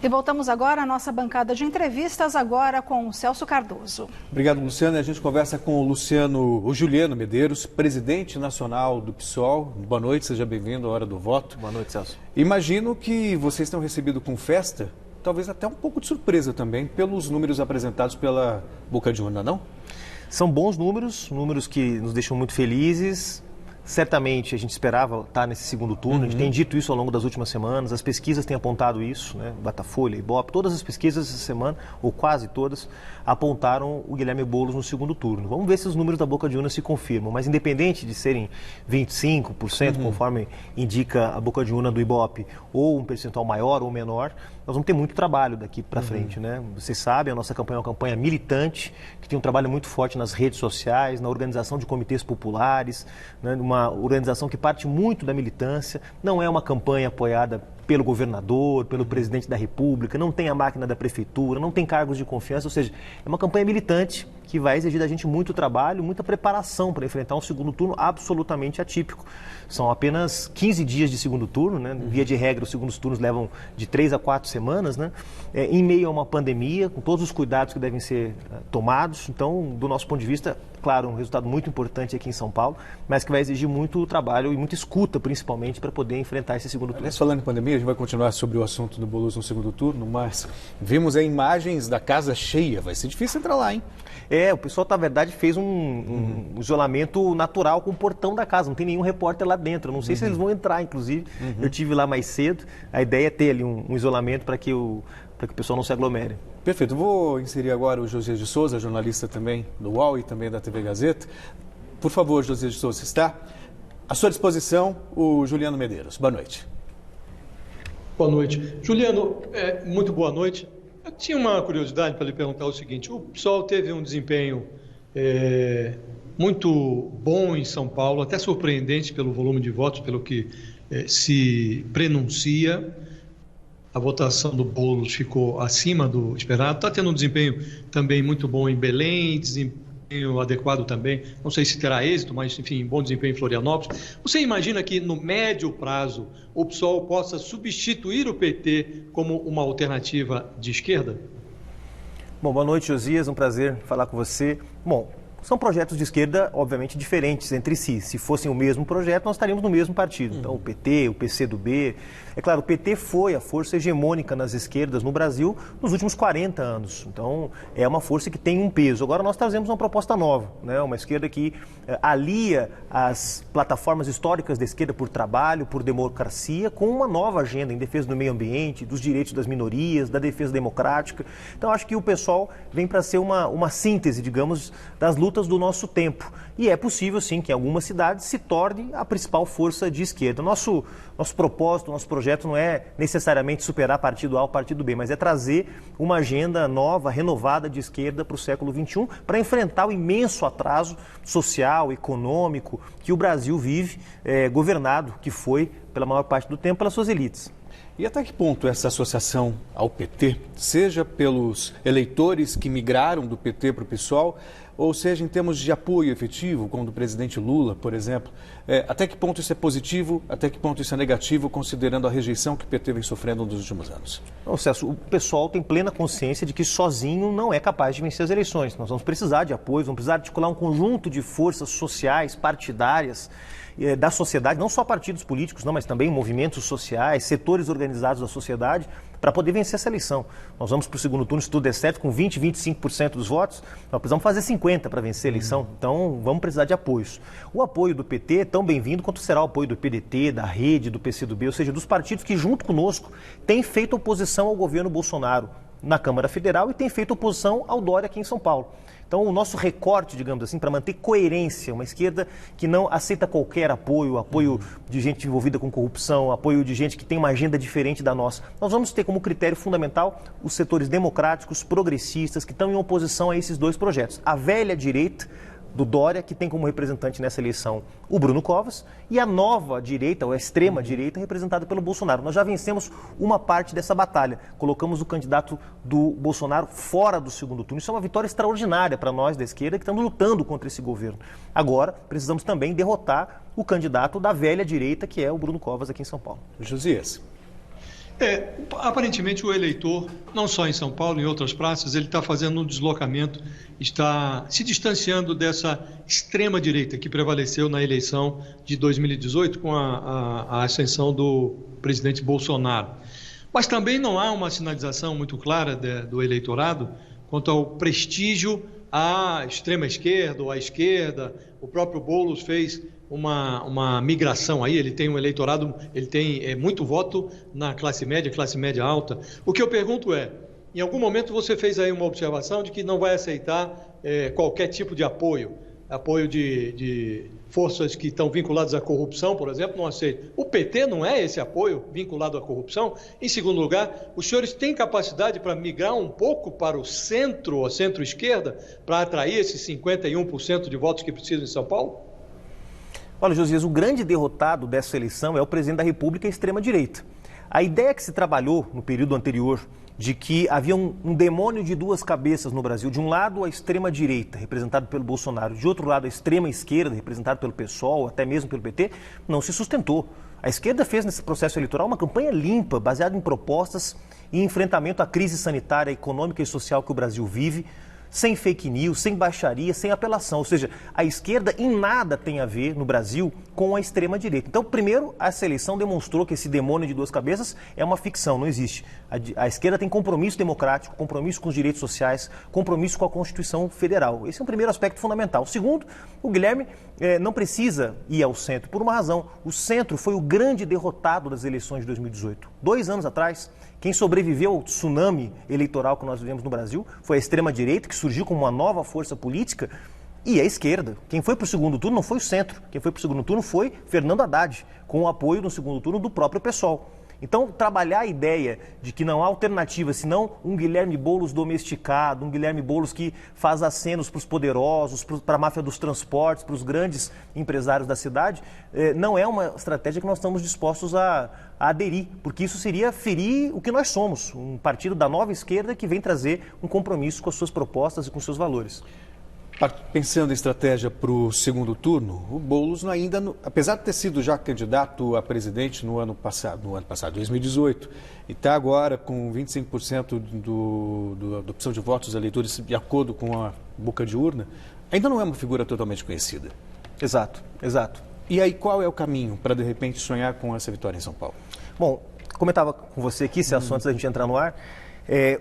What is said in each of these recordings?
E voltamos agora à nossa bancada de entrevistas, agora com o Celso Cardoso. Obrigado, Luciano. A gente conversa com o Juliano Medeiros, presidente nacional do PSOL. Boa noite, seja bem-vindo à Hora do Voto. Boa noite, Celso. Imagino que vocês tenham recebido com festa, talvez até um pouco de surpresa também, pelos números apresentados pela Boca de Urna, não? São bons números, números que nos deixam muito felizes. Certamente a gente esperava estar nesse segundo turno, a gente tem dito isso ao longo das últimas semanas, as pesquisas têm apontado isso, né? Datafolha, Ibope, todas as pesquisas essa semana, ou quase todas, apontaram o Guilherme Boulos no segundo turno. Vamos ver se os números da Boca de Urna se confirmam, mas independente de serem 25%, conforme indica a Boca de Urna do Ibope, ou um percentual maior ou menor, nós vamos ter muito trabalho daqui para frente, né? Vocês sabem, a nossa campanha é uma campanha militante, que tem um trabalho muito forte nas redes sociais, na organização de comitês populares, né? Uma organização que parte muito da militância, não é uma campanha apoiada pelo governador, pelo presidente da República, não tem a máquina da prefeitura, não tem cargos de confiança, ou seja, é uma campanha militante que vai exigir da gente muito trabalho, muita preparação para enfrentar um segundo turno absolutamente atípico. São apenas 15 dias de segundo turno, né? Via de regra, os segundos turnos levam de 3 a 4 semanas, né? Em meio a uma pandemia, com todos os cuidados que devem ser tomados. Então, do nosso ponto de vista, claro, um resultado muito importante aqui em São Paulo, mas que vai exigir muito trabalho e muita escuta, principalmente, para poder enfrentar esse segundo turno. Aliás, falando em pandemia, a gente vai continuar sobre o assunto do Boulos no segundo turno, mas vimos imagens da casa cheia, vai ser difícil entrar lá, hein? O pessoal, na verdade, fez um isolamento natural com o portão da casa, não tem nenhum repórter lá dentro, eu não sei se eles vão entrar, inclusive, eu estive lá mais cedo, a ideia é ter ali um isolamento para que o pessoal não se aglomere. Perfeito, vou inserir agora o Josias de Souza, jornalista também do UOL e também da TV Gazeta. Por favor, Josias de Souza, está à sua disposição o Juliano Medeiros. Boa noite. Boa noite. Juliano, muito boa noite. Eu tinha uma curiosidade para lhe perguntar o seguinte: o PSOL teve um desempenho muito bom em São Paulo, até surpreendente pelo volume de votos, pelo que se prenuncia. A votação do Boulos ficou acima do esperado. Está tendo um desempenho também muito bom em Belém, desempenho adequado também. Não sei se terá êxito, mas, enfim, bom desempenho em Florianópolis. Você imagina que, no médio prazo, o PSOL possa substituir o PT como uma alternativa de esquerda? Bom, boa noite, Josias. Um prazer falar com você. Bom, são projetos de esquerda, obviamente, diferentes entre si. Se fossem o mesmo projeto, nós estaríamos no mesmo partido. Então, o PT, o PCdoB... É claro, o PT foi a força hegemônica nas esquerdas no Brasil nos últimos 40 anos. Então, é uma força que tem um peso. Agora, nós trazemos uma proposta nova, né? Uma esquerda que alia as plataformas históricas da esquerda por trabalho, por democracia, com uma nova agenda em defesa do meio ambiente, dos direitos das minorias, da defesa democrática. Então, acho que o pessoal vem para ser uma síntese, digamos, das lutas do nosso tempo. E é possível, sim, que em algumas cidades se torne a principal força de esquerda. Nosso propósito, nosso projeto não é necessariamente superar partido A ou partido B, mas é trazer uma agenda nova, renovada de esquerda para o século XXI, para enfrentar o imenso atraso social, econômico que o Brasil vive, governado, que foi, pela maior parte do tempo, pelas suas elites. E até que ponto essa associação ao PT, seja pelos eleitores que migraram do PT para o PSOL, ou seja, em termos de apoio efetivo, como do presidente Lula, por exemplo, até que ponto isso é positivo, até que ponto isso é negativo, considerando a rejeição que o PT vem sofrendo nos últimos anos? Não, Celso, o pessoal tem plena consciência de que sozinho não é capaz de vencer as eleições. Nós vamos precisar de apoio, vamos precisar articular um conjunto de forças sociais, partidárias, da sociedade, não só partidos políticos, não, mas também movimentos sociais, setores organizados da sociedade, para poder vencer essa eleição. Nós vamos para o segundo turno, se tudo der certo, com 20%, 25% dos votos, nós precisamos fazer 50% para vencer a eleição, então vamos precisar de apoios. O apoio do PT é tão bem-vindo quanto será o apoio do PDT, da Rede, do PCdoB, ou seja, dos partidos que, junto conosco, têm feito oposição ao governo Bolsonaro na Câmara Federal e têm feito oposição ao Dória aqui em São Paulo. Então, o nosso recorte, digamos assim, para manter coerência, uma esquerda que não aceita qualquer apoio de gente envolvida com corrupção, apoio de gente que tem uma agenda diferente da nossa. Nós vamos ter como critério fundamental os setores democráticos, progressistas, que estão em oposição a esses dois projetos. A velha direita do Dória, que tem como representante nessa eleição o Bruno Covas, e a nova direita, ou a extrema direita, representada pelo Bolsonaro. Nós já vencemos uma parte dessa batalha. Colocamos o candidato do Bolsonaro fora do segundo turno. Isso é uma vitória extraordinária para nós da esquerda que estamos lutando contra esse governo. Agora, precisamos também derrotar o candidato da velha direita, que é o Bruno Covas aqui em São Paulo. Josias. Aparentemente o eleitor, não só em São Paulo, em outras praças, ele está fazendo um deslocamento, está se distanciando dessa extrema-direita que prevaleceu na eleição de 2018 com a ascensão do presidente Bolsonaro. Mas também não há uma sinalização muito clara do eleitorado quanto ao prestígio à extrema-esquerda ou à esquerda. O próprio Boulos fez uma migração aí, ele tem um eleitorado, ele tem muito voto na classe média alta. O que eu pergunto em algum momento você fez aí uma observação de que não vai aceitar qualquer tipo de apoio de forças que estão vinculadas à corrupção, por exemplo, não aceita. O PT não é esse apoio vinculado à corrupção? Em segundo lugar, os senhores têm capacidade para migrar um pouco para o centro ou centro-esquerda, para atrair esses 51% de votos que precisam em São Paulo? Olha, Josias, o grande derrotado dessa eleição é o presidente da República e a extrema-direita. A ideia que se trabalhou no período anterior de que havia um demônio de duas cabeças no Brasil, de um lado a extrema-direita, representada pelo Bolsonaro, de outro lado a extrema-esquerda, representada pelo PSOL, até mesmo pelo PT, não se sustentou. A esquerda fez nesse processo eleitoral uma campanha limpa, baseada em propostas e enfrentamento à crise sanitária, econômica e social que o Brasil vive, sem fake news, sem baixaria, sem apelação. Ou seja, a esquerda em nada tem a ver no Brasil com a extrema-direita. Então, primeiro, essa eleição demonstrou que esse demônio de duas cabeças é uma ficção, não existe. A esquerda tem compromisso democrático, compromisso com os direitos sociais, compromisso com a Constituição Federal. Esse é um primeiro aspecto fundamental. O segundo, o Guilherme não precisa ir ao centro, por uma razão. O centro foi o grande derrotado das eleições de 2018. 2 anos atrás, quem sobreviveu ao tsunami eleitoral que nós vivemos no Brasil foi a extrema-direita, que surgiu como uma nova força política, e a esquerda. Quem foi para o segundo turno não foi o centro. Quem foi para o segundo turno foi Fernando Haddad, com o apoio no segundo turno do próprio PSOL. Então, trabalhar a ideia de que não há alternativa senão um Guilherme Boulos domesticado, um Guilherme Boulos que faz acenos para os poderosos, para a máfia dos transportes, para os grandes empresários da cidade, não é uma estratégia que nós estamos dispostos a aderir, porque isso seria ferir o que nós somos, um partido da nova esquerda que vem trazer um compromisso com as suas propostas e com os seus valores. Pensando em estratégia para o segundo turno, o Boulos ainda, apesar de ter sido já candidato a presidente no ano passado, 2018, e está agora com 25% da opção de votos dos eleitores de acordo com a boca de urna, ainda não é uma figura totalmente conhecida. Exato. E aí qual é o caminho para, de repente, sonhar com essa vitória em São Paulo? Bom, comentava com você aqui, Celso, antes da gente entrar no ar,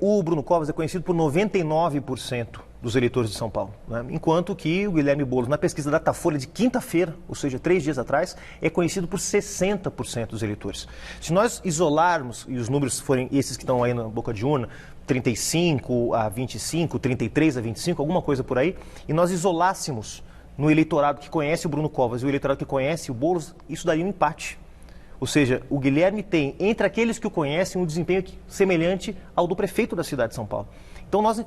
o Bruno Covas é conhecido por 99% dos eleitores de São Paulo, né? Enquanto que o Guilherme Boulos, na pesquisa Datafolha de quinta-feira, ou seja, 3 dias atrás, é conhecido por 60% dos eleitores. Se nós isolarmos, e os números forem esses que estão aí na boca de urna, 35 a 25, 33 a 25, alguma coisa por aí, e nós isolássemos no eleitorado que conhece o Bruno Covas e o eleitorado que conhece o Boulos, isso daria um empate. Ou seja, o Guilherme tem, entre aqueles que o conhecem, um desempenho semelhante ao do prefeito da cidade de São Paulo. Então, nós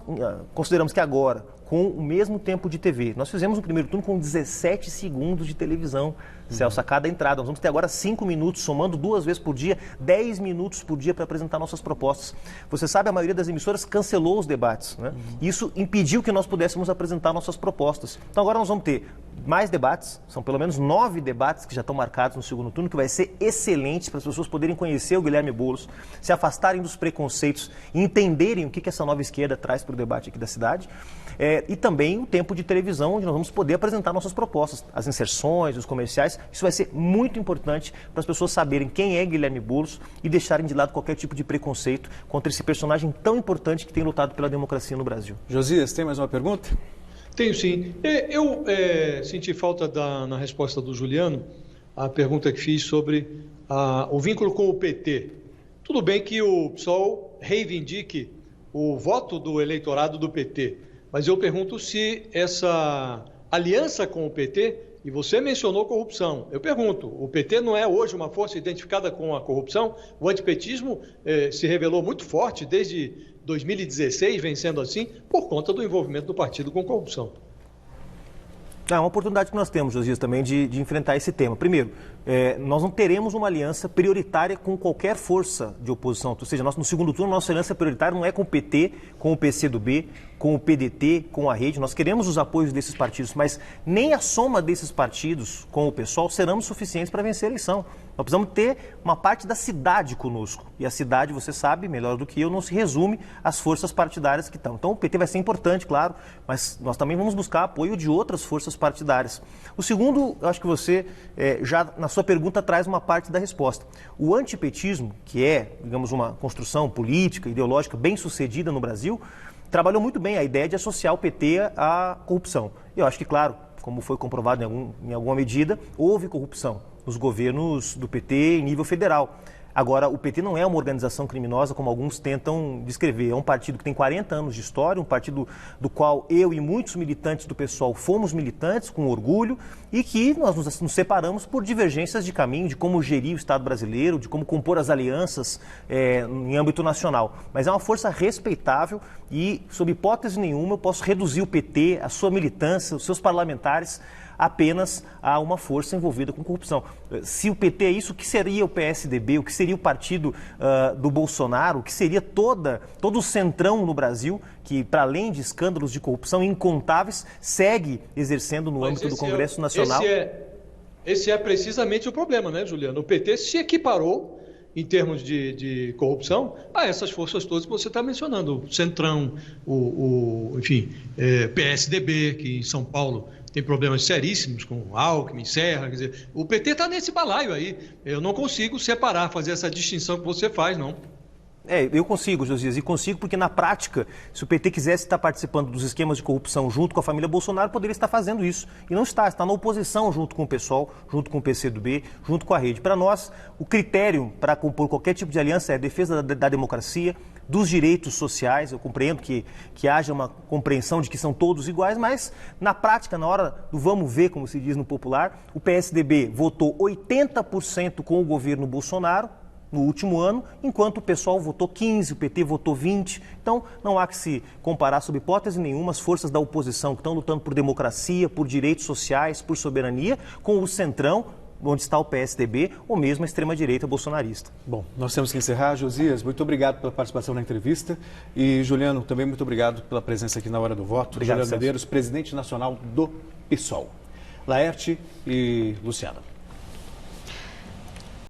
consideramos que agora, com o mesmo tempo de TV, nós fizemos um primeiro turno com 17 segundos de televisão, Celso, a cada entrada. Nós vamos ter agora 5 minutos, somando 2 vezes por dia, 10 minutos por dia para apresentar nossas propostas. Você sabe, a maioria das emissoras cancelou os debates, né? Isso impediu que nós pudéssemos apresentar nossas propostas. Então, agora nós vamos ter mais debates, são pelo menos 9 debates que já estão marcados no segundo turno, que vai ser excelente para as pessoas poderem conhecer o Guilherme Boulos, se afastarem dos preconceitos e entenderem o que essa nova esquerda traz para o debate aqui da cidade. E também o tempo de televisão, onde nós vamos poder apresentar nossas propostas, as inserções, os comerciais. Isso vai ser muito importante para as pessoas saberem quem é Guilherme Boulos e deixarem de lado qualquer tipo de preconceito contra esse personagem tão importante que tem lutado pela democracia no Brasil. Josias, tem mais uma pergunta? Tenho sim. Eu senti falta na resposta do Juliano, a pergunta que fiz sobre o vínculo com o PT. Tudo bem que o PSOL reivindique o voto do eleitorado do PT, mas eu pergunto se essa aliança com o PT, e você mencionou corrupção, eu pergunto, o PT não é hoje uma força identificada com a corrupção? O antipetismo se revelou muito forte desde 2016, vem sendo assim, por conta do envolvimento do partido com corrupção. É uma oportunidade que nós temos, Josias, também de enfrentar esse tema. Primeiro, nós não teremos uma aliança prioritária com qualquer força de oposição. Ou seja, no segundo turno, nossa aliança prioritária não é com o PT, com o PCdoB, com o PDT, com a Rede. Nós queremos os apoios desses partidos, mas nem a soma desses partidos com o PSOL serão suficientes para vencer a eleição. Nós precisamos ter uma parte da cidade conosco. E a cidade, você sabe, melhor do que eu, não se resume às forças partidárias que estão. Então o PT vai ser importante, claro, mas nós também vamos buscar apoio de outras forças partidárias. O segundo, eu acho que você, já na sua pergunta, traz uma parte da resposta. O antipetismo, que é, digamos, uma construção política, ideológica bem sucedida no Brasil, trabalhou muito bem a ideia de associar o PT à corrupção. E eu acho que, claro, como foi comprovado em alguma medida, houve corrupção nos governos do PT em nível federal. Agora, o PT não é uma organização criminosa, como alguns tentam descrever. É um partido que tem 40 anos de história, um partido do qual eu e muitos militantes do PSOL fomos militantes, com orgulho, e que nós nos separamos por divergências de caminho, de como gerir o Estado brasileiro, de como compor as alianças em âmbito nacional. Mas é uma força respeitável e, sob hipótese nenhuma, eu posso reduzir o PT, a sua militância, os seus parlamentares, apenas a uma força envolvida com corrupção. Se o PT é isso, o que seria o PSDB, o que seria o partido do Bolsonaro, o que seria todo o centrão no Brasil, que, para além de escândalos de corrupção incontáveis, segue exercendo no âmbito do Congresso Nacional? Esse é precisamente o problema, né, Juliano? O PT se equiparou em termos de corrupção a essas forças todas que você está mencionando. O Centrão, PSDB, que em São Paulo tem problemas seríssimos com Alckmin, Serra, quer dizer, o PT está nesse balaio aí. Eu não consigo separar, fazer essa distinção que você faz, não. Eu consigo, Josias, e consigo porque na prática, se o PT quisesse estar participando dos esquemas de corrupção junto com a família Bolsonaro, poderia estar fazendo isso. E não está na oposição junto com o PSOL, junto com o PCdoB, junto com a Rede. Para nós, o critério para compor qualquer tipo de aliança é a defesa da democracia, dos direitos sociais. Eu compreendo que haja uma compreensão de que são todos iguais, mas na prática, na hora do vamos ver, como se diz no popular, o PSDB votou 80% com o governo Bolsonaro no último ano, enquanto o PSOL votou 15%, o PT votou 20%. Então, não há que se comparar, sob hipótese nenhuma, as forças da oposição que estão lutando por democracia, por direitos sociais, por soberania, com o centrão, onde está o PSDB, ou mesmo a extrema-direita bolsonarista. Bom, nós temos que encerrar. Josias, muito obrigado pela participação na entrevista. E, Juliano, também muito obrigado pela presença aqui na Hora do Voto. Obrigado, Juliano Medeiros, presidente nacional do PSOL. Laerte e Luciana.